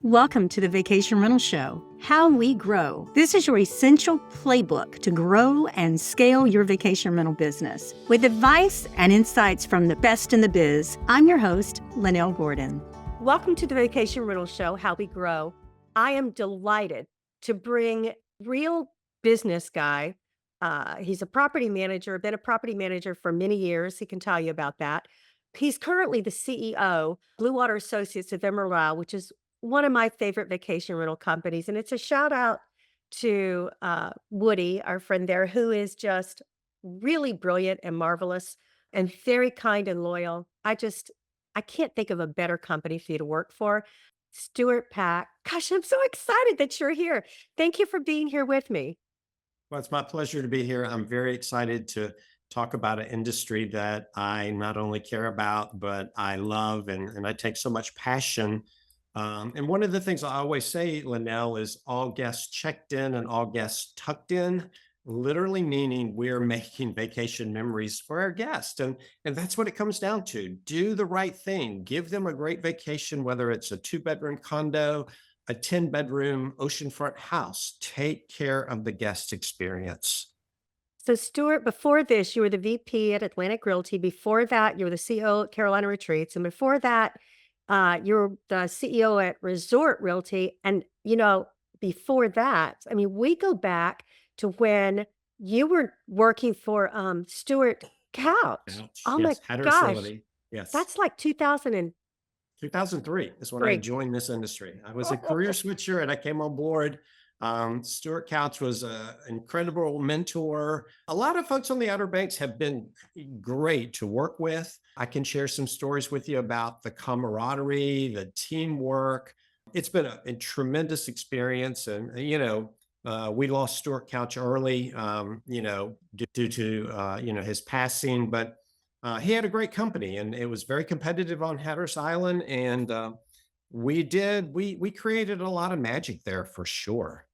Welcome to the Vacation Rental Show, How We Grow. This is your essential playbook to grow and scale your vacation rental business. With advice and insights from the best in the biz, I'm your host, Lynell Gordon. Welcome to the Vacation Rental Show, How We Grow. I am delighted to bring real business guy. He's a property manager, been a property manager for many years. He can tell you about that. He's currently the CEO, Bluewater Associates of Emerald Isle, which is one of my favorite vacation rental companies. And it's a shout out to Woody, our friend there, who is just really brilliant and marvelous and very kind and loyal. I can't think of a better company for you to work for. Stuart Pack. Gosh, I'm so excited that you're here. Thank you for being here with me. Well, it's my pleasure to be here. I'm very excited to talk about an industry that I not only care about, but I love and I take so much passion. And one of the things I always say, Lynell, is all guests checked in and all guests tucked in, literally meaning we're making vacation memories for our guests. And that's what it comes down to. Do the right thing. Give them a great vacation, whether it's a 2-bedroom condo, a 10-bedroom oceanfront house. Take care of the guest experience. So, Stuart, before this, you were the VP at Atlantic Realty. Before that, you were the CEO at Carolina Retreats. And before that, you're the CEO at Resort Realty. And, before that, I mean, we go back to when you were working for Stuart Couch. Ouch. Oh my Yes, had her gosh, facility. Yes. that's like 2003. 2003 is when I joined this industry. I was a career switcher and I came on board. Stuart Couch was an incredible mentor. A lot of folks on the Outer Banks have been great to work with. I can share some stories with you about the camaraderie, the teamwork. It's been a tremendous experience. And, we lost Stuart Couch early, due to, his passing, but he had a great company and it was very competitive on Hatteras Island. And we created a lot of magic there for sure.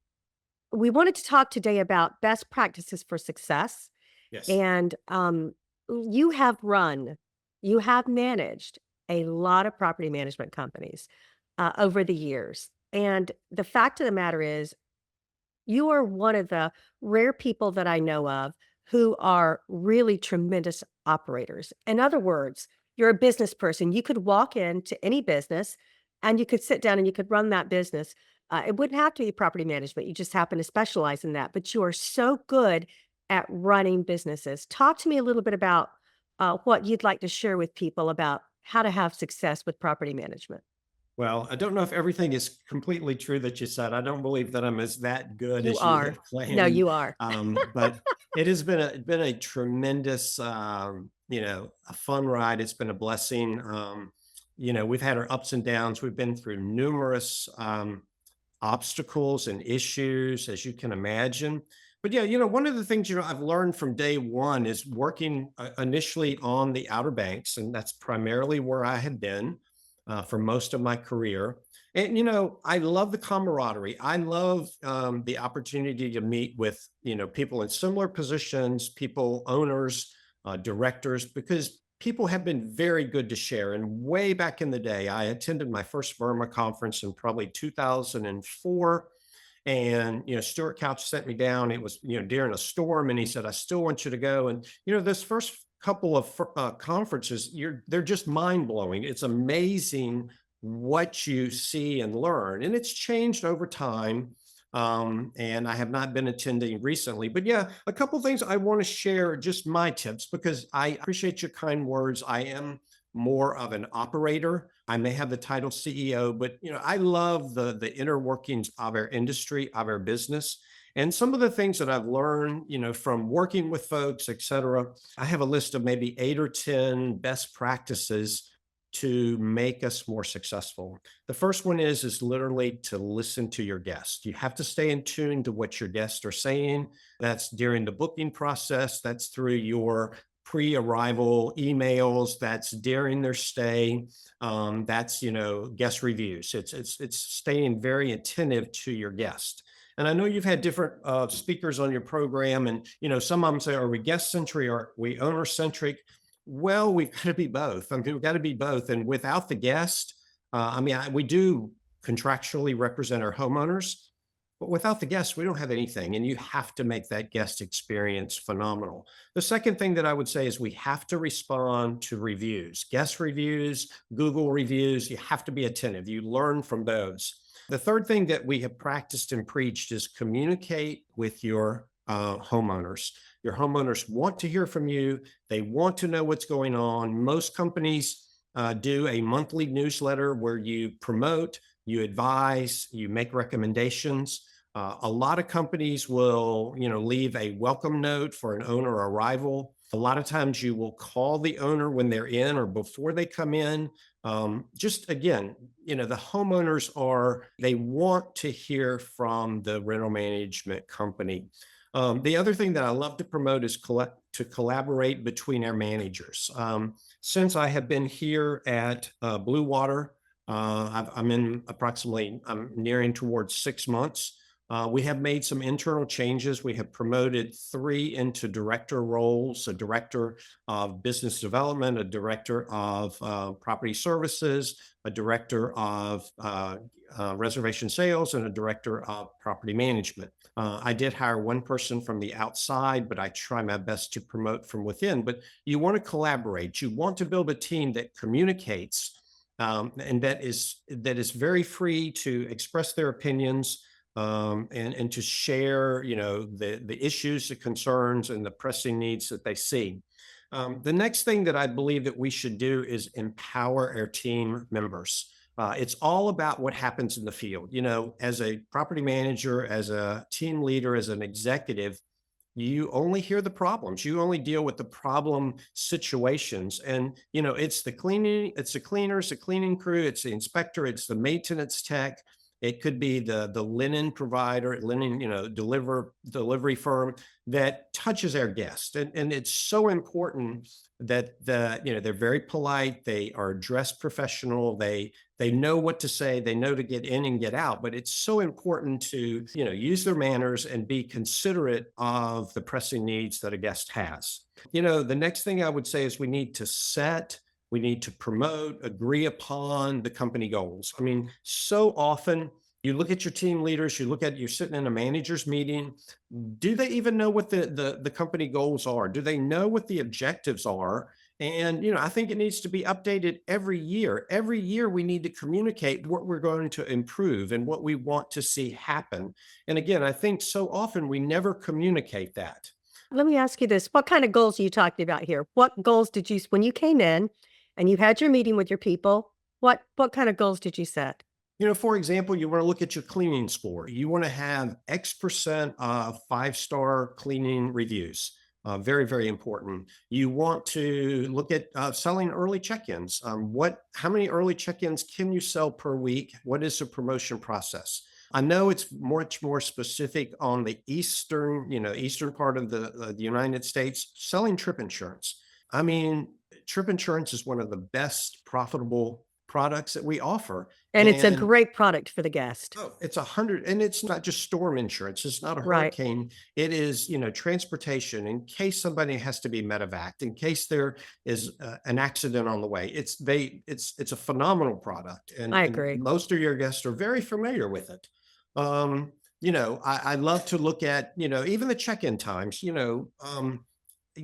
We wanted to talk today about best practices for success. Yes. And you have run, you have managed a lot of property management companies over the years. And the fact of the matter is, you are one of the rare people that I know of who are really tremendous operators. In other words, you're a business person. You could walk into any business and you could sit down and you could run that business. It wouldn't have to be property management. You just happen to specialize in that. But you are so good at running businesses. Talk to me a little bit about what you'd like to share with people about how to have success with property management. Well, I don't know if everything is completely true that you said. I don't believe that I'm as that good You as you are. have No, claimed. you are. But it has been a tremendous, a fun ride. It's been a blessing. We've had our ups and downs. We've been through numerous obstacles and issues, as you can imagine. But yeah, one of the things I've learned from day one is working initially on the Outer Banks, and that's primarily where I had been for most of my career. And I love the camaraderie. I love the opportunity to meet with people in similar positions, people, owners, directors, because people have been very good to share. And way back in the day, I attended my first Burma conference in probably 2004. And, Stuart Couch sent me down. It was, during a storm. And he said, I still want you to go. And, this first couple of conferences, they're just mind blowing. It's amazing what you see and learn. And it's changed over time. And I have not been attending recently, but yeah, a couple things I want to share, just my tips, because I appreciate your kind words. I am more of an operator. I may have the title CEO, but I love the inner workings of our industry, of our business. And some of the things that I've learned, from working with folks, et cetera, I have a list of maybe 8 or 10 best practices to make us more successful. The first one is literally to listen to your guests. You have to stay in tune to what your guests are saying. That's during the booking process. That's through your pre-arrival emails. That's during their stay. That's, guest reviews. It's staying very attentive to your guest. And I know you've had different speakers on your program, and some of them say, "Are we guest centric or are we owner centric?" Well, we've got to be both. I mean, we've got to be both. And without the guest, we do contractually represent our homeowners. But without the guests, we don't have anything. And you have to make that guest experience phenomenal. The second thing that I would say is we have to respond to reviews, guest reviews, Google reviews. You have to be attentive. You learn from those. The third thing that we have practiced and preached is communicate with your homeowners. Your homeowners want to hear from you. They want to know what's going on. Most companies do a monthly newsletter where you promote, you advise, you make recommendations. A lot of companies will, leave a welcome note for an owner arrival. A lot of times you will call the owner when they're in or before they come in. Just again, the homeowners they want to hear from the rental management company. The other thing that I love to promote is to collaborate between our managers. Since I have been here at Bluewater, I'm nearing towards 6 months. We have made some internal changes. We have promoted 3 into director roles: a director of business development, a director of property services, a director of reservation sales, and a director of property management. I did hire one person from the outside, but I try my best to promote from within. But you want to collaborate. You want to build a team that communicates and that is very free to express their opinions, and to share, the issues, the concerns, and the pressing needs that they see. The next thing that I believe that we should do is empower our team members. It's all about what happens in the field. As a property manager, as a team leader, as an executive, you only hear the problems. You only deal with the problem situations. And, it's the cleaning, it's the cleaners, the cleaning crew, it's the inspector, it's the maintenance tech. It could be the linen provider, linen, delivery firm that touches our guest. And it's so important that they're very polite. They are dressed professional. They know what to say. They know to get in and get out. But it's so important to, use their manners and be considerate of the pressing needs that a guest has. The next thing I would say is we need to promote, agree upon the company goals. I mean, so often you look at your team leaders, you're sitting in a manager's meeting. Do they even know what the company goals are? Do they know what the objectives are? And, I think it needs to be updated every year. Every year we need to communicate what we're going to improve and what we want to see happen. And again, I think so often we never communicate that. Let me ask you this. What kind of goals are you talking about here? What goals did you, when you came in and you had your meeting with your people, what kind of goals did you set? For example, you want to look at your cleaning score. You want to have X% of 5-star cleaning reviews. Very, very important. You want to look at selling early check-ins. How many early check-ins can you sell per week? What is the promotion process? I know it's much more specific on the eastern part of the United States, selling trip insurance. I mean, trip insurance is one of the best profitable products that we offer. And it's a great product for the guest. Oh, it's 100, and it's not just storm insurance. It's not a Right. hurricane. It is, transportation in case somebody has to be medevaced, in case there is an accident on the way. It's a phenomenal product, and, I and agree. most of your guests are very familiar with it. I love to look at, even the check-in times.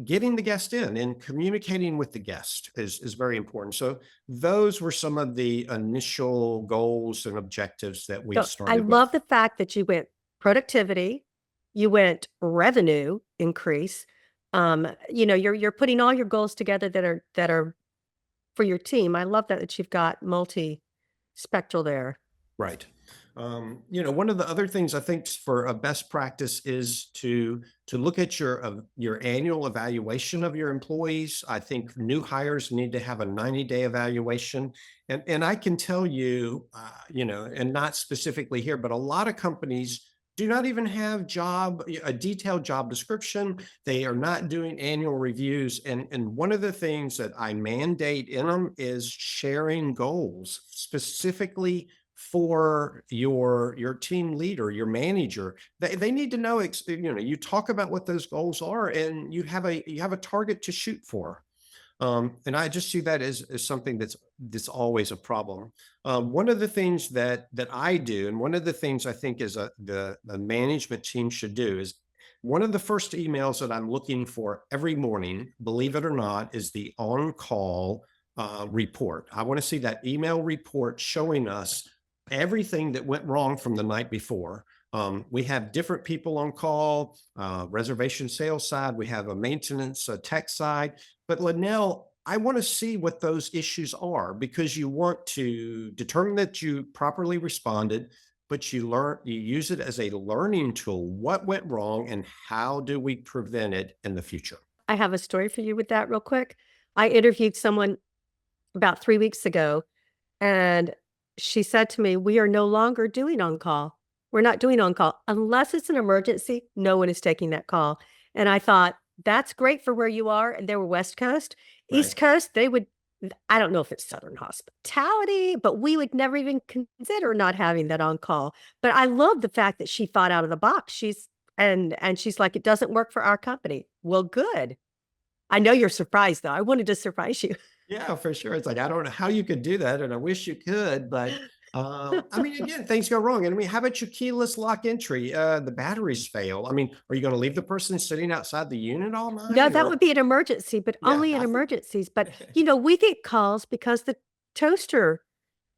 Getting the guest in and communicating with the guest is very important. So those were some of the initial goals and objectives that we So I started with. love the fact that you went productivity, you went revenue increase. You're putting all your goals together that are for your team. I love that you've got multi-spectral there. Right. One of the other things I think for a best practice is to look at your annual evaluation of your employees. I think new hires need to have a 90-day evaluation, and I can tell you, and not specifically here, but a lot of companies do not even have a detailed job description. They are not doing annual reviews. And one of the things that I mandate in them is sharing goals specifically for your team leader, your manager. They need to know, you talk about what those goals are, and you have a target to shoot for. And I just see that as something that's always a problem. One of the things that I do, and one of the things I think is the management team should do is one of the first emails that I'm looking for every morning, believe it or not, is the on-call report. I want to see that email report showing us everything that went wrong from the night before. We have different people on call, reservation sales side, we have a maintenance, a tech side. But Lynell, I want to see what those issues are because you want to determine that you properly responded, but you use it as a learning tool. What went wrong and how do we prevent it in the future? I have a story for you with that real quick. I interviewed someone about 3 weeks ago, and she said to me, "We are no longer doing on call. We're not doing on call. Unless it's an emergency, no one is taking that call." And I thought, "That's great for where you are," and they were West Coast. Right. East Coast, they would I don't know if it's Southern hospitality, but we would never even consider not having that on call. But I love the fact that she thought out of the box. She's like, "It doesn't work for our company." Well, good. I know you're surprised, though. I wanted to surprise you. Yeah, for sure. It's like, I don't know how you could do that, and I wish you could, but, I mean, again, things go wrong, and I mean, how about your keyless lock entry? The batteries fail. I mean, are you gonna leave the person sitting outside the unit all No, night that or would be an emergency, but yeah, only in I think emergencies. But, we get calls because the toaster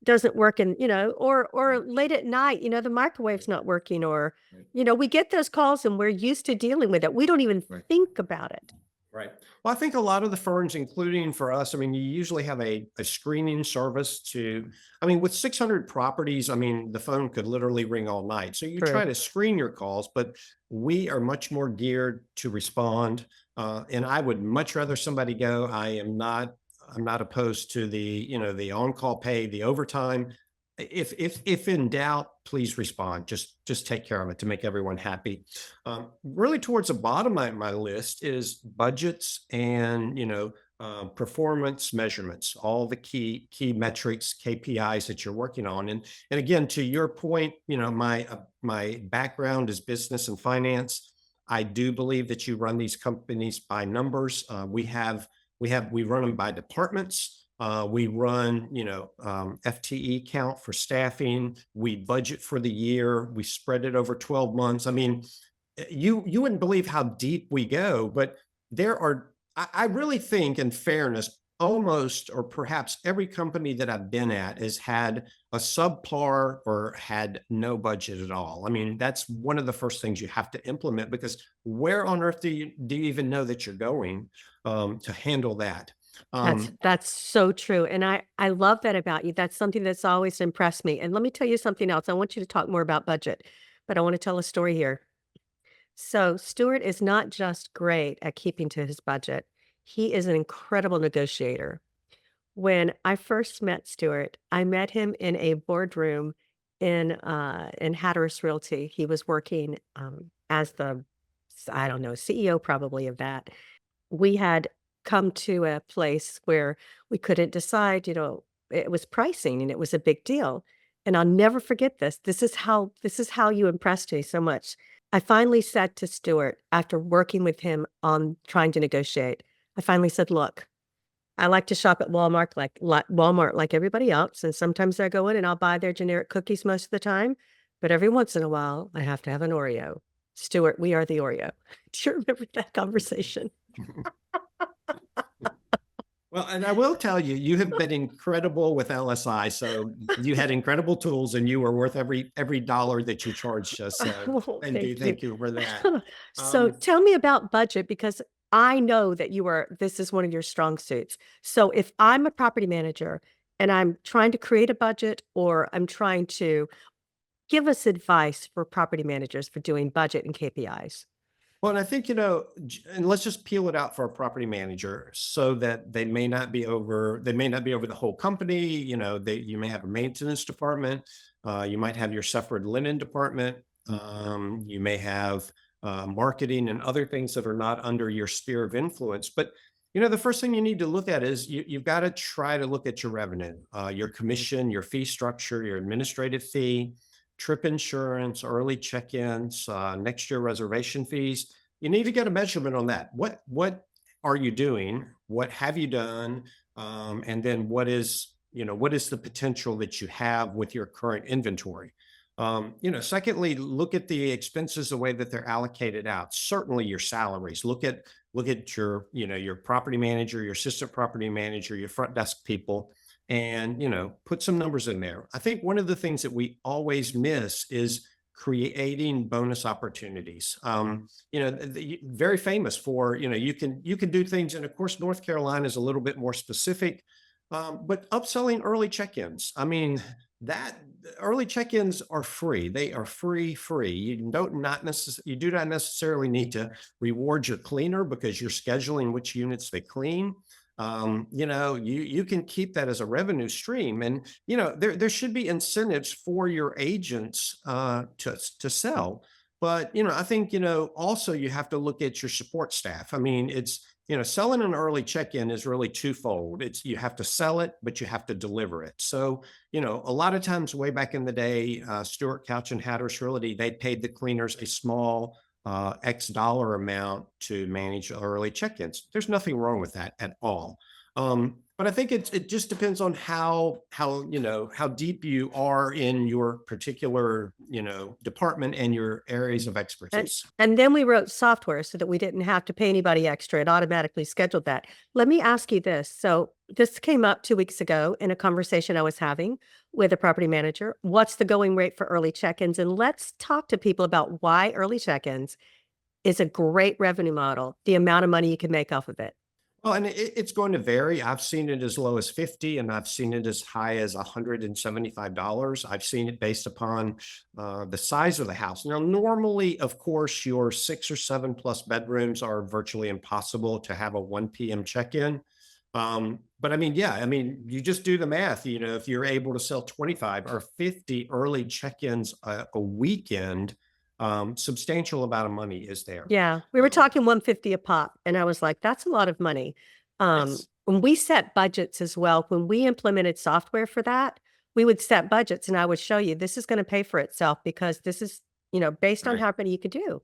doesn't work and, or Right, late at night, the microwave's right, not working or, right, we get those calls and we're used to dealing with it. We don't even right. think about it. Right. Well, I think a lot of the firms, including for us, I mean, you usually have a screening service to, I mean, with 600 properties, I mean, the phone could literally ring all night. So you try True. to screen your calls, but we are much more geared to respond. And I would much rather somebody go. I'm not opposed to the on-call pay, the overtime. If in doubt, please respond. Just take care of it to make everyone happy. Really towards the bottom of my list is budgets and performance measurements, all the key metrics, KPIs that you're working on. And again, to your point, my background is business and finance. I do believe that you run these companies by numbers. We run them by departments. We run, FTE count for staffing. We budget for the year. We spread it over 12 months. I mean, you wouldn't believe how deep we go, but I really think in fairness, almost or perhaps every company that I've been at has had a subpar or had no budget at all. I mean, that's one of the first things you have to implement because where on earth do you even know that you're going to handle that? That's Um, that's so true, and I love that about you. That's something that's always impressed me, and let me tell you something else. I want you to talk more about budget, but I wanna tell a story here. So, Stuart is not just great at keeping to his budget, he is an incredible negotiator. When I first met Stuart, I met him in a boardroom in Hatteras Realty. He was working, as the I don't know, CEO probably of that. We had come to a place where we couldn't decide, it was pricing and it was a big deal. And I'll never forget this. This is how you impressed me so much. I finally said to Stuart, after working with him on trying to negotiate, I finally said, "Look, I like to shop at Walmart like everybody else, and sometimes I go in and I'll buy their generic cookies most of the time, but every once in a while, I have to have an Oreo. Stuart, we are the Oreo." Do you remember that conversation? Well, and I will tell you, you have been incredible with LSI. So you had incredible tools, and you were worth every dollar that you charged us. So Oh, thank you. thank you for that. So Um, tell me about budget because I know that this is one of your strong suits. So if I'm a property manager and I'm trying to create a budget or I'm trying to give us advice for property managers for doing budget and KPIs. well, and I think and let's just peel it out for a property manager, so that they may not be over the whole company. You may have a maintenance department. You might have your separate linen department. You may have marketing and other things that are not under your sphere of influence. But the first thing you need to look at is you've got to try to look at your revenue, your commission, your fee structure, your administrative fee, trip insurance, early check-ins, next year reservation fees. You need to get a measurement on that. What are you doing? what have you done? And then what is the potential that you have with your current inventory? Secondly, look at the expenses, the way that they're allocated out. Certainly your salaries. Look at your, your property manager, your assistant property manager, your front desk people, and, put some numbers in there. I think one of the things that we always miss is creating bonus opportunities. Very famous for, you can do things. And of course, North Carolina is a little bit more specific, but upselling early check-ins. I mean, that early check-ins are free. They are free. You do not necessarily need to reward your cleaner because you're scheduling which units they clean. You can keep that as a revenue stream, and there should be incentives for your agents to sell. But I think also you have to look at your support staff. I mean, it's selling an early check-in is really twofold. It's you have to sell it, but you have to deliver it. So a lot of times way back in the day, Stuart Couch and Hatteras Realty, they paid the cleaners a small X dollar amount to manage early check-ins. There's nothing wrong with that at all. But I think it just depends on how deep you are in your particular department and your areas of And, expertise. and then we wrote software so that we didn't have to pay anybody extra. It automatically scheduled that. Let me ask you this. So this came up 2 weeks ago in a conversation I was having with a property manager. What's the going rate for early check-ins? And let's talk to people about why early check-ins is a great revenue model, the amount of money you can make off of it. Well, and it's going to vary. I've seen it as low as 50, and I've seen it as high as $175. I've seen it based upon the size of the house. Now, normally, of course, your 6 or 7 plus bedrooms are virtually impossible to have a 1 p.m. check-in. But I mean, yeah, I mean, you just do the math. If you're able to sell 25 or 50 early check-ins a weekend, substantial amount of money is there. Yeah, we were Um, talking 150 a pop, and I was like, "That's a lot of money." yes. When we set budgets as well, when we implemented software for that, we would set budgets, and I would show you, this is gonna pay for itself because this is, based on Right. how many you could do.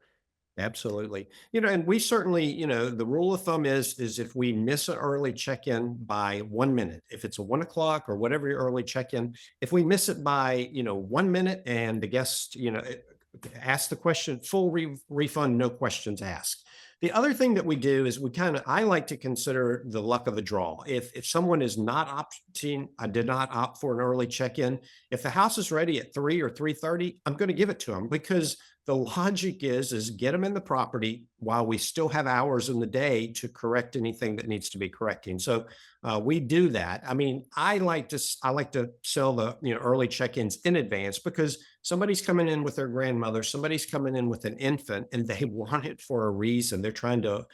Absolutely. And we certainly, the rule of thumb is if we miss an early check-in by 1 minute, if it's a 1 o'clock or whatever your early check-in, if we miss it by, 1 minute and the guest, ask the question, full refund, no questions asked. The other thing that we do is I like to consider the luck of the draw. If someone is not opting, I did not opt for an early check-in. If the house is ready at 3 or 3:30, I'm going to give it to them because the logic is get them in the property while we still have hours in the day to correct anything that needs to be correcting. So we do that. I mean, I like to sell the early check-ins in advance because somebody's coming in with their grandmother, somebody's coming in with an infant, and they want it for a reason. They're trying to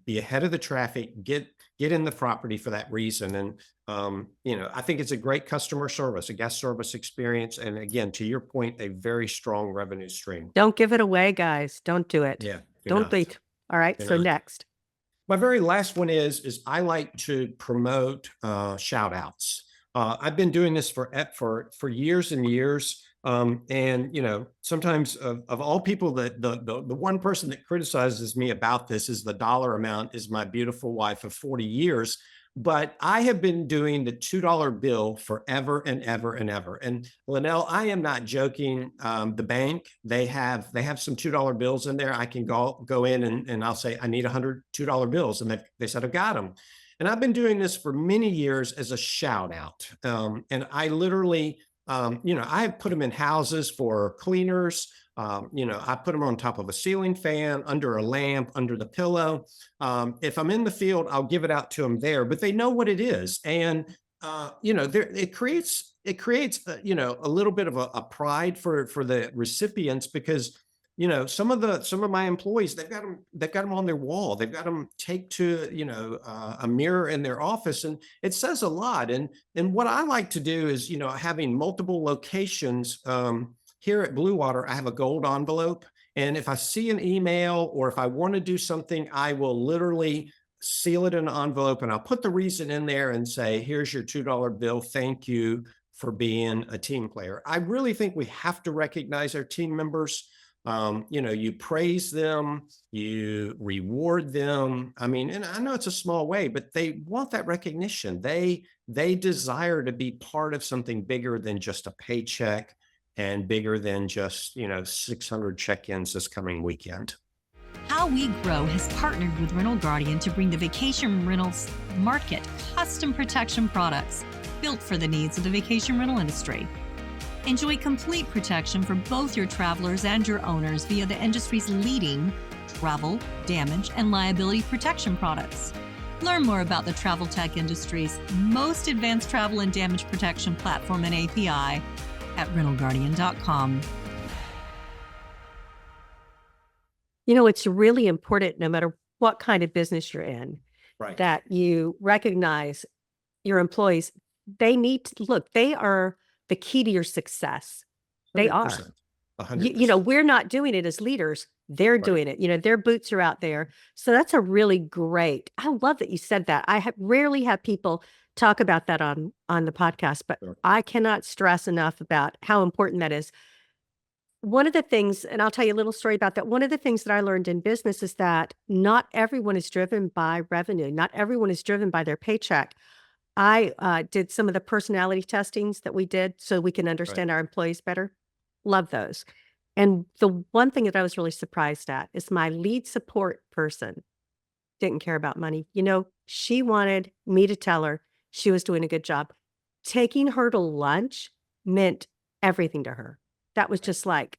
be ahead of the traffic, get in the property for that reason. And I think it's a great customer service, a guest service experience, and again, to your point, a very strong revenue stream. Don't give it away, guys. Don't do it. Yeah, do Don't not. leak. All right, Do so not. next. My very last one is I like to promote shout outs. I've been doing this for years and years. And sometimes of all people, that the one person that criticizes me about this is the dollar amount is my beautiful wife of 40 years. But I have been doing the $2 bill forever and ever and ever. And Lynell, I am not joking. The bank, they have some $2 bills in there. I can go in and I'll say, I need 100 $2 bills. And they said, I've got them. And I've been doing this for many years as a shout out. And I literally, I put them in houses for cleaners. I put them on top of a ceiling fan, under a lamp, under the pillow. If I'm in the field, I'll give it out to them there, but they know what it is. And, it creates, a little bit of a pride for the recipients because, some of my employees, they've got them on their wall. They've got them taped to, a mirror in their office, and it says a lot. And what I like to do is, having multiple locations, here at Bluewater, I have a gold envelope. And if I see an email or if I want to do something, I will literally seal it in an envelope and I'll put the reason in there and say, here's your $2 bill. Thank you for being a team player. I really think we have to recognize our team members. You praise them, you reward them. I mean, and I know it's a small way, but they want that recognition. They desire to be part of something bigger than just a paycheck and bigger than just, 600 check-ins this coming weekend. How We Grow has partnered with Lynell Gordon to bring the vacation rentals market custom protection products built for the needs of the vacation rental industry. Enjoy complete protection for both your travelers and your owners via the industry's leading travel, damage, and liability protection products. Learn more about the travel tech industry's most advanced travel and damage protection platform and API at rentalguardian.com. It's really important, no matter what kind of business you're in, Right. that you recognize your employees. They need to look, they are the key to your success. They are. 100%. 100%. We're not doing it as leaders. They're Right. doing it. Their boots are out there. So that's a really great. I love that you said that. I rarely have people talk about that on the podcast, but Sure. I cannot stress enough about how important that is. One of the things, and I'll tell you a little story about that. One of the things that I learned in business is that not everyone is driven by revenue. Not everyone is driven by their paycheck. I did some of the personality testings that we did so we can Right. understand our employees better. Love those. And the one thing that I was really surprised at is my lead support person didn't care about money. She wanted me to tell her she was doing a good job. Taking her to lunch meant everything to her. That was just like,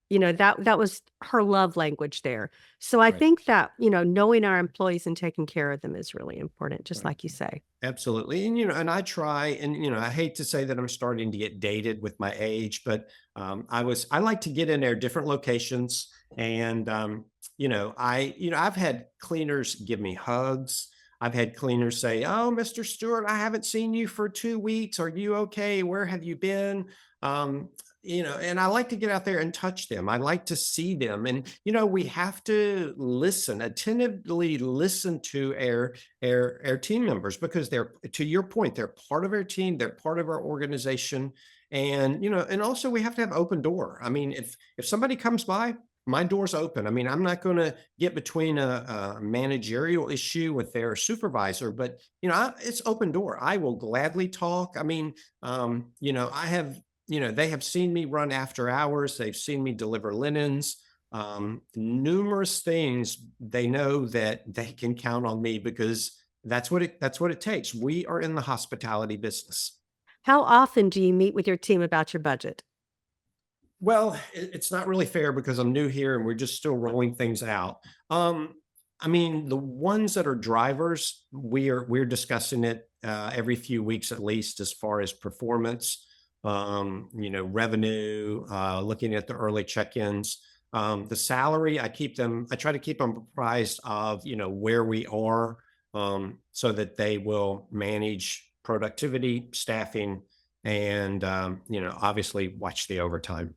that was her love language there. So I Right. think that, knowing our employees and taking care of them is really important, just Right. like you say. Absolutely. And I try, and, I hate to say that I'm starting to get dated with my age, but I like to get in there different locations. And, I've had cleaners give me hugs. I've had cleaners say, "Oh, Mr. Stewart, I haven't seen you for 2 weeks. Are you okay? Where have you been?" And I like to get out there and touch them. I like to see them. And, we have to listen, attentively listen to our team members, because they're, to your point, they're part of our team, they're part of our organization. And and also we have to have open door. I mean, if somebody comes by, my door's open. I mean, I'm not going to get between a managerial issue with their supervisor, but it's open door. I will gladly talk. I mean, I have, they have seen me run after hours, they've seen me deliver linens, numerous things. They know that they can count on me, because that's what it takes. We are in the hospitality business. How often do you meet with your team about your budget? Well, it's not really fair because I'm new here and we're just still rolling things out. I mean, the ones that are drivers, we're discussing it every few weeks at least, as far as performance, revenue, looking at the early check-ins. The salary, I try to keep them apprised of, where we are, so that they will manage productivity, staffing, and, obviously watch the overtime.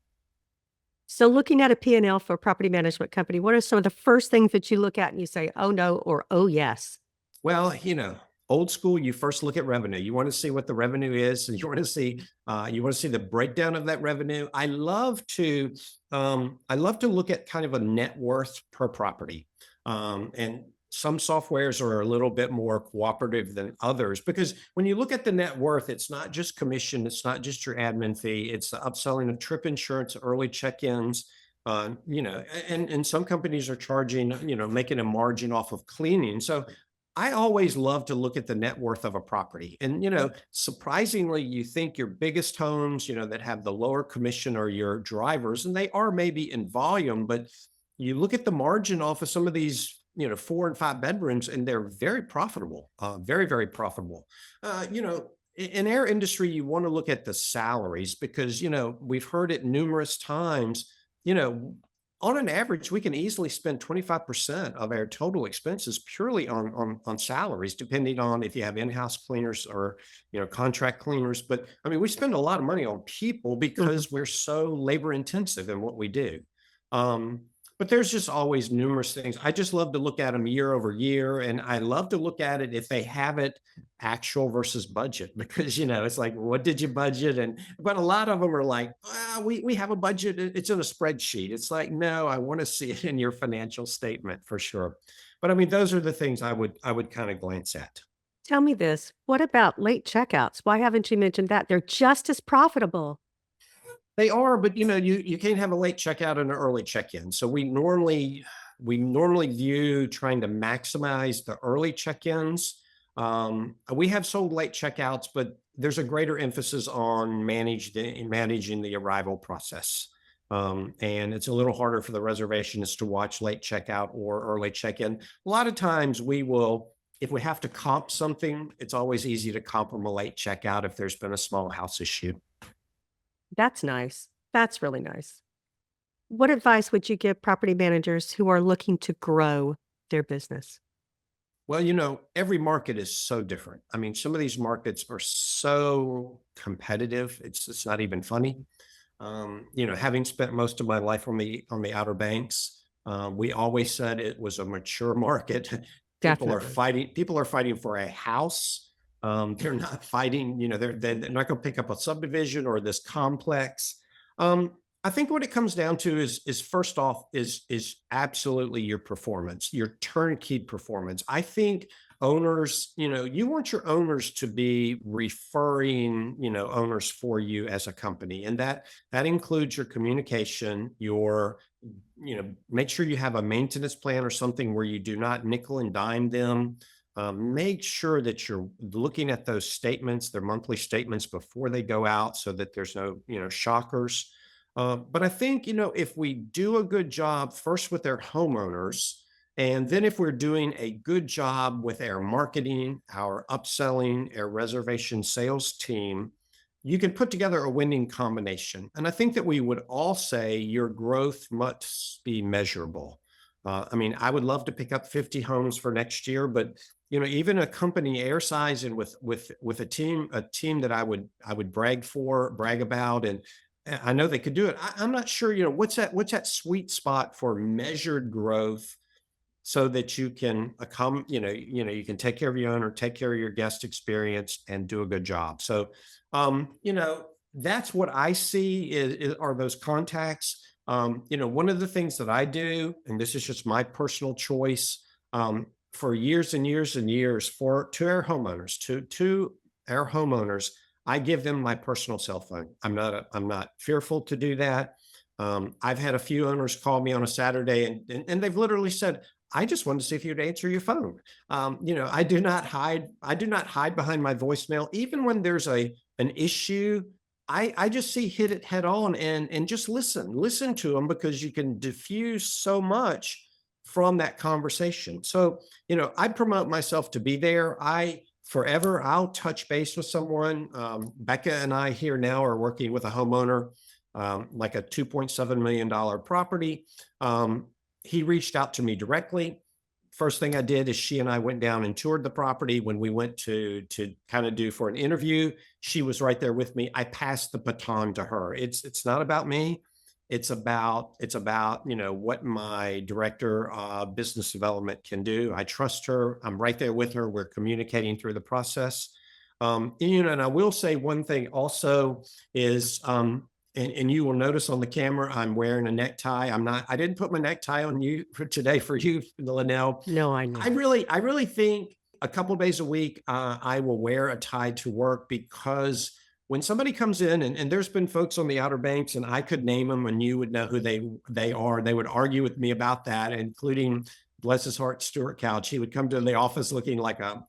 So looking at a P&L for a property management company, what are some of the first things that you look at and you say, "Oh, no," or "Oh, yes"? Well, old school, you first look at revenue. You want to see what the revenue is. And you want to see the breakdown of that revenue. I love to look at kind of a net worth per property. And some softwares are a little bit more cooperative than others, because when you look at the net worth, it's not just commission, it's not just your admin fee, it's the upselling of trip insurance, early check-ins. And some companies are charging, making a margin off of cleaning. So I always love to look at the net worth of a property. And, surprisingly, you think your biggest homes, that have the lower commission are your drivers, and they are maybe in volume, but you look at the margin off of some of these, 4 and 5 bedrooms, and they're very profitable, very, very profitable. In our industry, you want to look at the salaries, because, we've heard it numerous times, you know, on an average, we can easily spend 25% of our total expenses purely on salaries, depending on if you have in-house cleaners or, contract cleaners. But I mean, we spend a lot of money on people Mhm. because we're so labor intensive in what we do. Um, But there's just always numerous things. I just love to look at them year over year. And I love to look at it if they have it actual versus budget, because, it's like, what did you budget? But a lot of them are like, we have a budget. It's in a spreadsheet. It's like, no, I want to see it in your financial statement for sure. But I mean, those are the things I would kind of glance at. Tell me this. What about late checkouts? Why haven't you mentioned that? They're just as profitable. They are, but you can't have a late checkout and an early check-in. So we normally view trying to maximize the early check-ins. We have sold late checkouts, but there's a greater emphasis on managing the arrival process. And it's a little harder for the reservationists to watch late checkout or early check-in. A lot of times if we have to comp something, it's always easy to comp them a late checkout if there's been a small house issue. That's nice. That's really nice. What advice would you give property managers who are looking to grow their business? Well, every market is so different. I mean, some of these markets are so competitive. It's not even funny. Having spent most of my life on the Outer Banks, we always said it was a mature market. Definitely. People are fighting for a house. They're not fighting, they're not going to pick up a subdivision or this complex. I think what it comes down to is first off is absolutely your performance, your turnkey performance. I think owners, you want your owners to be referring, owners for you as a company. And that includes your communication, make sure you have a maintenance plan or something where you do not nickel and dime them. Make sure that you're looking at those statements, their monthly statements before they go out so that there's no, shockers. But I think, if we do a good job first with their homeowners, and then if we're doing a good job with our marketing, our upselling, our reservation sales team, you can put together a winning combination. And I think that we would all say your growth must be measurable. I mean, I would love to pick up 50 homes for next year, but even a company our size and with a team that I would brag about, and I know they could do it. I'm not sure, what's that sweet spot for measured growth so that you can you can take care of your owner, take care of your guest experience, and do a good job. So, that's what I see are those contacts. One of the things that I do, and this is just my personal choice, for years and years and years, to our homeowners, I give them my personal cell phone. I'm not fearful to do that. I've had a few owners call me on a Saturday and they've literally said, I just wanted to see if you'd answer your phone. I do not hide behind my voicemail. Even when there's an issue, I just hit it head on and just listen to them, because you can diffuse so much from that conversation. So, I promote myself to be there. I'll touch base with someone. Becca and I here now are working with a homeowner, like a $2.7 million property. He reached out to me directly. First thing I did is she and I went down and toured the property. When we went to kind of do for an interview, she was right there with me. I passed the baton to her. It's not about me. It's about what my director of business development can do. I trust her. I'm right there with her. We're communicating through the process. And I will say one thing also is, and you will notice on the camera, I'm wearing a necktie. I didn't put my necktie on you for today for you, Lynell. No, I know. I really think a couple of days a week, I will wear a tie to work, because when somebody comes in, and there's been folks on the Outer Banks, and I could name them and you would know who they are. They would argue with me about that, including, bless his heart, Stuart Couch. He would come to the office looking like a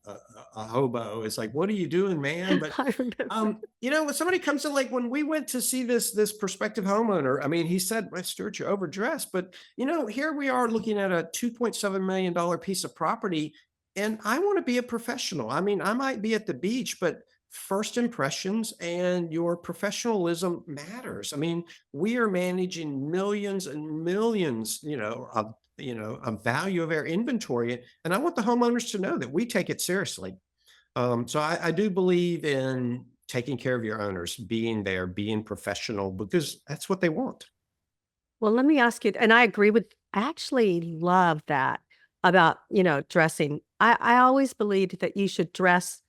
hobo. It's like, what are you doing, man? But I remember. when somebody comes in, like when we went to see this prospective homeowner, I mean, he said, well, Stuart, you're overdressed. But here we are looking at a $2.7 million piece of property, and I want to be a professional. I mean, I might be at the beach, but first impressions and your professionalism matters. I mean, we are managing millions and millions, of value of our inventory. And I want the homeowners to know that we take it seriously. So I do believe in taking care of your owners, being there, being professional, because that's what they want. Well, let me ask you, and I agree with I actually love that about, dressing. I always believed that you should dress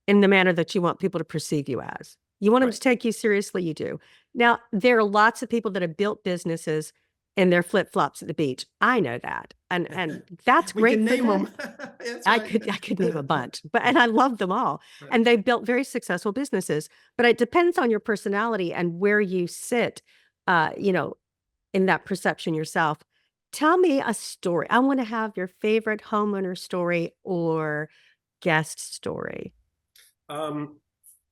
in the manner that you want people to perceive you as. You want them Right. to take you seriously, you do. Now, there are lots of people that have built businesses in their flip-flops at the beach. I know that. And that's We can great for name them. them. That's I right. could I could name a bunch, but and I love them all. Right. And they've built very successful businesses, but it depends on your personality and where you sit, uh, you know, in that perception yourself. Tell me a story. I want to have your favorite homeowner story or guest story. Um,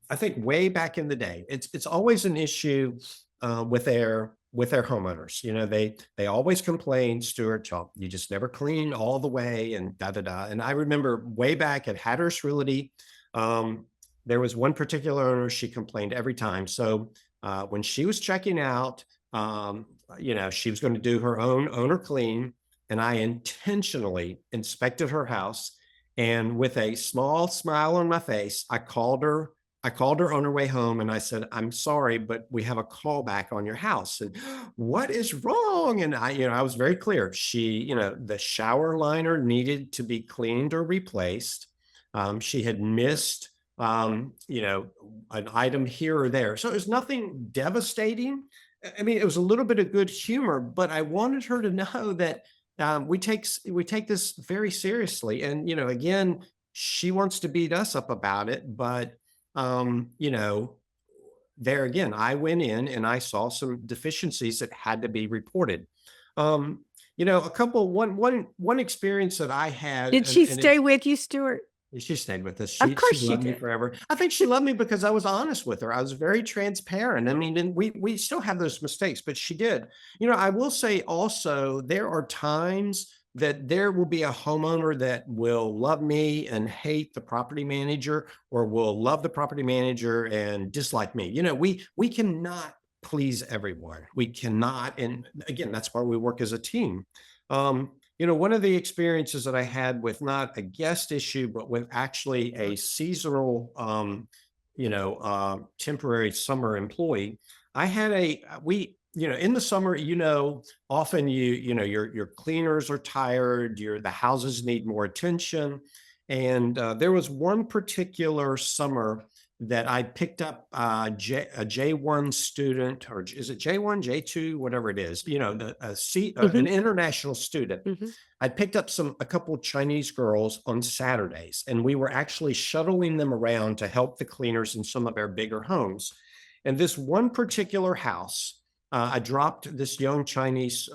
I think way back in the day, it's always an issue with their homeowners. They always complain, Stuart, you just never clean all the way and da da da. And I remember way back at Hatteras Realty, um, there was one particular owner, she complained every time. So when she was checking out, she was going to do her own owner clean, and I intentionally inspected her house. And with a small smile on my face, I called her on her way home and I said, "I'm sorry, but we have a callback on your house." And what is wrong? And I was very clear. The shower liner needed to be cleaned or replaced. She had missed, an item here or there. So it was nothing devastating. I mean, it was a little bit of good humor, but I wanted her to know that we take this very seriously. And again, she wants to beat us up about it, but um, you know, there again, I went in and I saw some deficiencies that had to be reported. Um, a couple one experience that I had, Did and she and it stay with you, Stuart? she stayed with us. Of She course she loved me did. forever. I think she loved me because I was honest with her. I was very transparent. I mean, and we still have those mistakes, but she did. I will say also there are times that there will be a homeowner that will love me and hate the property manager, or will love the property manager and dislike me. We cannot please everyone. We cannot, and again, that's why we work as a team. One of the experiences that I had with not a guest issue, but with actually a seasonal, temporary summer employee, I had in the summer, often your cleaners are tired, the houses need more attention. And there was one particular summer that I picked up a J1 student, or is it J1, J2, whatever it is, an Mhm, international student. mhm. I picked up a couple of Chinese girls on Saturdays, and we were actually shuttling them around to help the cleaners in some of our bigger homes. And this one particular house, I dropped this young Chinese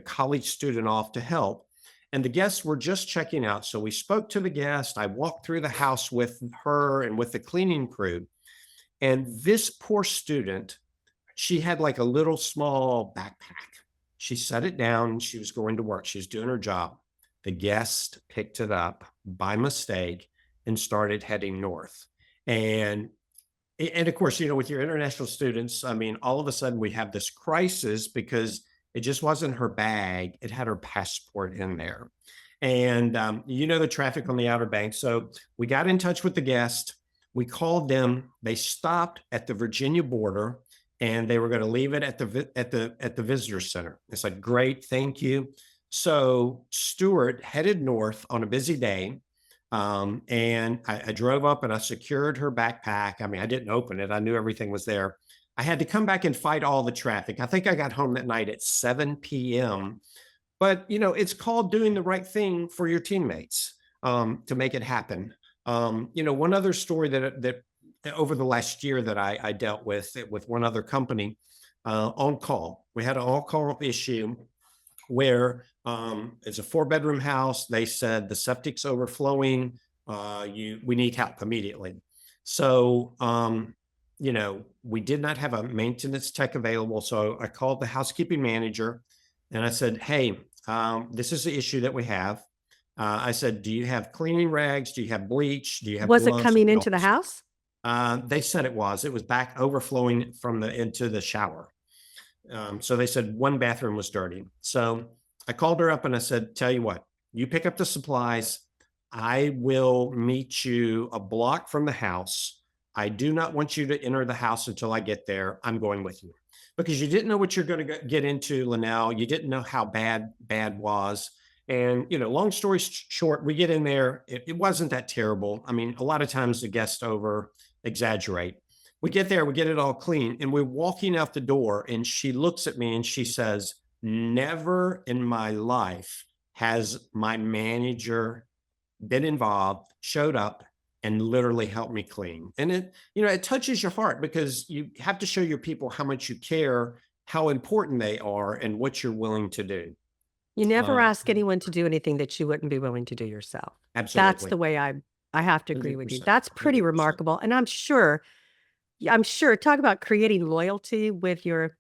college student off to help. And the guests were just checking out. So we spoke to the guest. I walked through the house with her and with the cleaning crew. And this poor student, she had like a little small backpack. She set it down. She was going to work. She was doing her job. The guest picked it up by mistake and started heading north. And of course, with your international students, I mean, all of a sudden we have this crisis because it just wasn't her bag. It had her passport in there. And the traffic on the Outer Banks. So we got in touch with the guest. We called them. They stopped at the Virginia border, and they were going to leave it at the visitor center. It's like, great, thank you. So Stuart headed north on a busy day. And I drove up and I secured her backpack. I mean, I didn't open it. I knew everything was there. I had to come back and fight all the traffic. I think I got home that night at 7 p.m. But it's called doing the right thing for your teammates, to make it happen. One other story that over the last year that I dealt with one other company, on call. We had an on-call issue where it's a 4-bedroom house. They said the septic's overflowing. We need help immediately. So, we did not have a maintenance tech available. So I called the housekeeping manager and I said, "Hey, this is the issue that we have." I said, "Do you have cleaning rags? Do you have bleach? Do you have Was it gloves?" coming into the house? They said it was. It was back overflowing into the shower. So they said one bathroom was dirty. So I called her up and I said, "Tell you what, you pick up the supplies. I will meet you a block from the house. I do not want you to enter the house until I get there. I'm going with you." because you didn't know what you're going to get into, Lynell. You didn't know how bad was. And, long story short, we get in there. It wasn't that terrible. I mean, a lot of times the guests over exaggerate. We get there, we get it all clean, and we're walking out the door, and she looks at me and she says, "Never in my life has my manager been involved, showed up, and literally helped me clean." And it touches your heart because you have to show your people how much you care, how important they are, and what you're willing to do. You never Uh, ask anyone to do anything that you wouldn't be willing to do yourself. That's Absolutely. the way I have to agree with you. 100%. That's pretty 100%. remarkable, and I'm sure talk about creating loyalty with your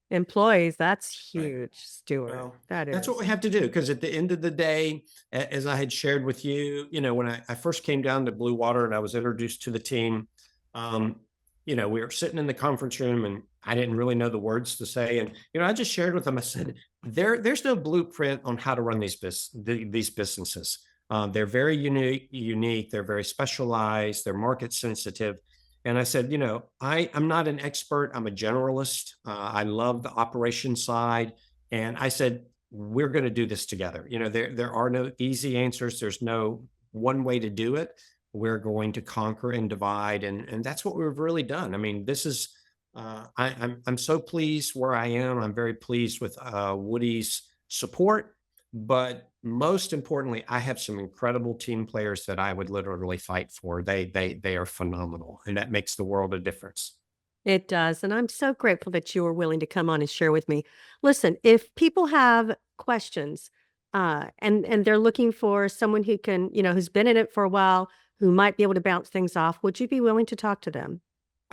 employees. That's Right. huge, Stuart. Well, That that's what we is. have to do because at the end of the day, as I had shared with you, when I first came down to Bluewater and I was introduced to the team, um, we were sitting in the conference room and I didn't really know the words to say. And, I just shared with them, I said, there's no blueprint on how to run these businesses. They're very unique. They're very specialized. They're market sensitive. And I said, I'm not an expert. I'm a generalist. I love the operation side. And I said, we're going to do this together. There are no easy answers. There's no one way to do it. We're going to conquer and divide. And that's what we've really done. I mean, this is, I'm so pleased where I am. I'm very pleased with Woody's support. But most importantly, I have some incredible team players that I would literally fight for. They are phenomenal, and that makes the world a difference. It does, and I'm so grateful that you were willing to come on and share with me. Listen, if people have questions, and they're looking for someone who can, who's been in it for a while, who might be able to bounce things off, would you be willing to talk to them?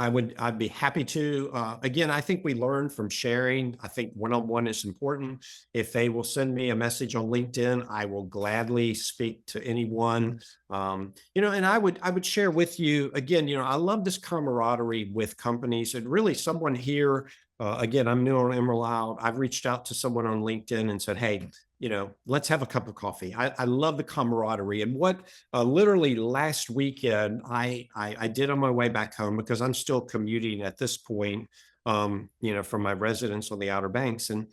I'd be happy to. Again, I think we learn from sharing. I think one-on-one is important. If they will send me a message on LinkedIn, I will gladly speak to anyone. And I would share with you again, I love this camaraderie with companies and really someone here. Again, I'm new on Emerald Isle. I've reached out to someone on LinkedIn and said, "Hey, let's have a cup of coffee." I love the camaraderie. And what literally last weekend I did on my way back home because I'm still commuting at this point, from my residence on the Outer Banks. And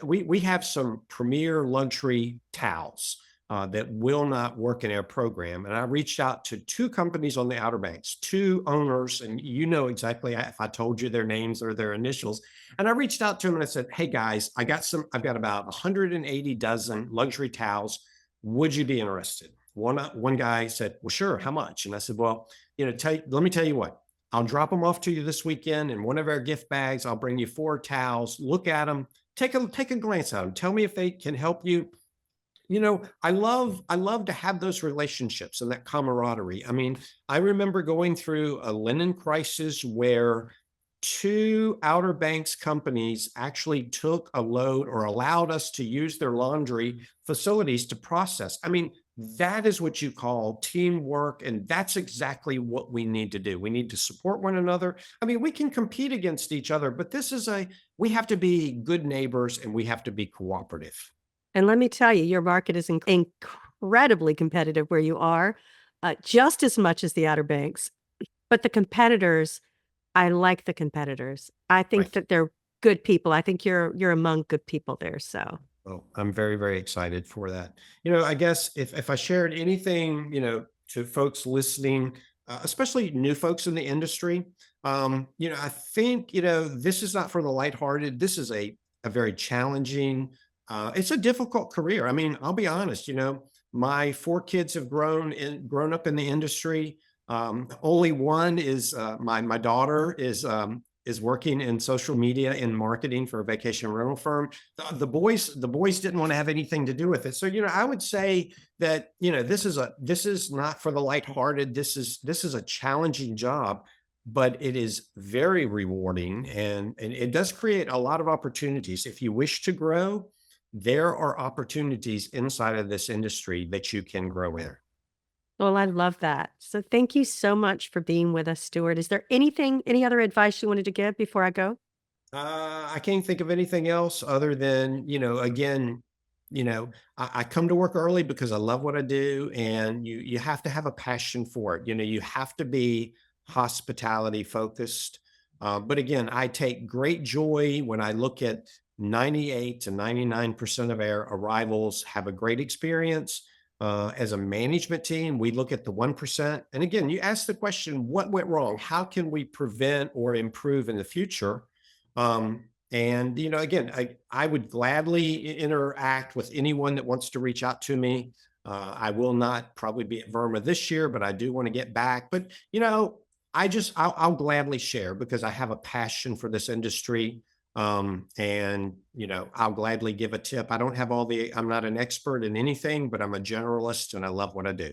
we have some premier luxury towels that will not work in our program. And I reached out to two companies on the Outer Banks, two owners, and exactly if I told you their names or their initials. And I reached out to them and I said, "Hey guys, I've got about 180 dozen luxury towels. Would you be interested?" One guy said, "Well, sure. How much?" And I said, "Well, let me tell you what. I'll drop them off to you this weekend in one of our gift bags. I'll bring you 4 towels. Look at them. Take a glance at them. Tell me if they can help you." I love to have those relationships and that camaraderie. I mean, I remember going through a linen crisis where two Outer Banks companies actually took a load or allowed us to use their laundry facilities to process. I mean, that is what you call teamwork, and that's exactly what we need to do. We need to support one another. I mean, we can compete against each other, but we have to be good neighbors and we have to be cooperative. And let me tell you, your market is incredibly competitive where you are, just as much as the Outer Banks. But the competitors, I like the competitors. I think Right. that they're good people. I think you're among good people there. So Well, I'm very, very excited for that. I guess if I shared anything, to folks listening, especially new folks in the industry, I think, this is not for the lighthearted. This is a very challenging, it's a difficult career. I mean, I'll be honest, my 4 kids have grown up in the industry. Only one is my daughter is working in social media and marketing for a vacation rental firm. The boys didn't want to have anything to do with it. So, I would say that, this is not for the lighthearted. This is a challenging job, but it is very rewarding and it does create a lot of opportunities. If you wish to grow, there are opportunities inside of this industry that you can grow in. well, I love that. So thank you so much for being with us, Stuart. Is there any other advice you wanted to give before I go? I can't think of anything else other than, again, I come to work early because I love what I do, and you have to have a passion for it. You have to be hospitality focused. But again, I take great joy when I look at 98 to 99% of our arrivals have a great experience. As a management team, we look at the 1%. And again, you ask the question, what went wrong? How can we prevent or improve in the future? And, again, I would gladly interact with anyone that wants to reach out to me. I will not probably be at Verma this year, but I do want to get back. But, I'll gladly share because I have a passion for this industry. And, I'll gladly give a tip. I don't have I'm not an expert in anything, but I'm a generalist and I love what I do.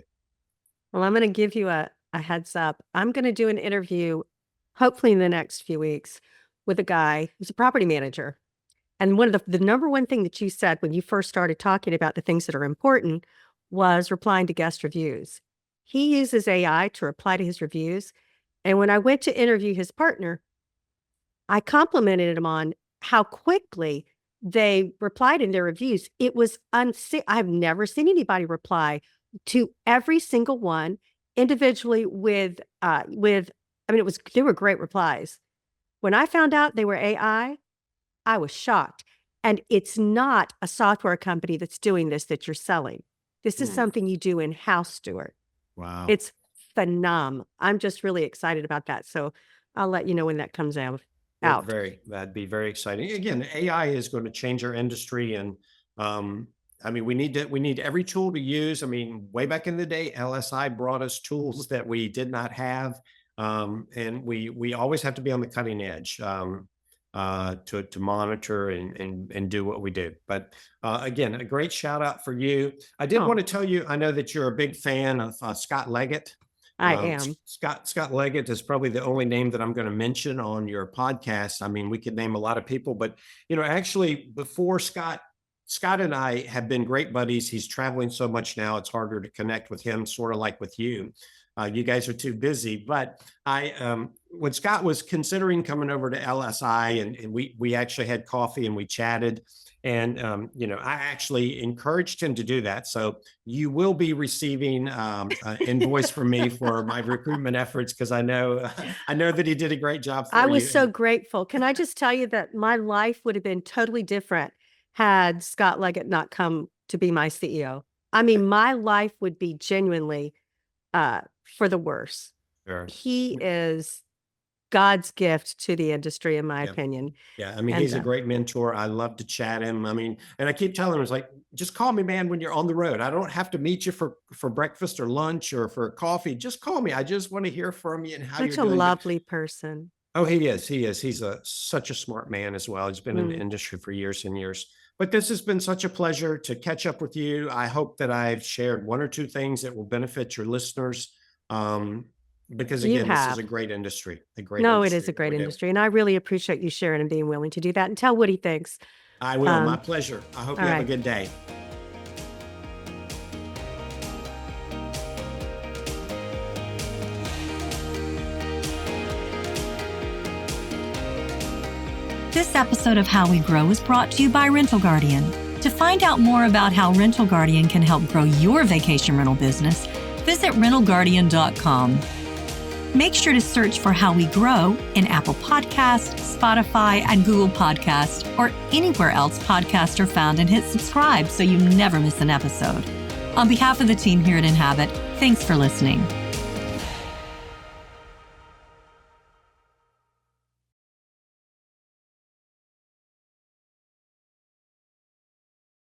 Well, I'm going to give you a heads up. I'm going to do an interview, hopefully in the next few weeks, with a guy who's a property manager. And one of the number one thing that you said when you first started talking about the things that are important was replying to guest reviews. He uses AI to reply to his reviews. And when I went to interview his partner, I complimented him on how quickly they replied in their reviews. It was I've never seen anybody reply to every single one individually with they were great replies. When I found out they were AI, I was shocked. And it's not a software company that's doing this that you're selling. This is something you do in-house, Stuart. Wow. It's phenomenal. I'm just really excited about that. So I'll let you know when that comes out. That'd be very exciting. Again, AI is going to change our industry. And we need every tool to use. Way back in the day, LSI brought us tools that we did not have. And we always have to be on the cutting edge to monitor and do what we do. But again, a great shout out for you. I did want to tell you, I know that you're a big fan of Scott Leggett. I am. Scott Leggett is probably the only name that I'm going to mention on your podcast. We could name a lot of people, but actually before Scott and I have been great buddies. He's traveling so much now, it's harder to connect with him, sort of like with you. You guys are too busy. But when Scott was considering coming over to LSI, and we actually had coffee and we chatted, and I actually encouraged him to do that. So you will be receiving an invoice from me for my recruitment efforts because I know that he did a great job for you. I was so grateful. Can I just tell you that my life would have been totally different had Scott Leggett not come to be my CEO. My life would be genuinely for the worse. Sure. He is God's gift to the industry, in my opinion. Yeah. He's a great mentor. I love to chat him. And I keep telling him, it's like, just call me, man, when you're on the road. I don't have to meet you for breakfast or lunch or for coffee. Just call me. I just want to hear from you and how you're doing. Such a lovely person. Oh, he is. He's such a smart man as well. He's been in the industry for years and years. But this has been such a pleasure to catch up with you. I hope that I've shared one or two things that will benefit your listeners. Because again, this is a great industry. It is a great industry. And I really appreciate you sharing and being willing to do that. And tell what he thinks. I will. My pleasure. I hope you have a good day. This episode of How We Grow is brought to you by Rental Guardian. To find out more about how Rental Guardian can help grow your vacation rental business, visit rentalguardian.com. Make sure to search for How We Grow in Apple Podcasts, Spotify, and Google Podcasts, or anywhere else podcasts are found, and hit subscribe so you never miss an episode. On behalf of the team here at Inhabit, thanks for listening.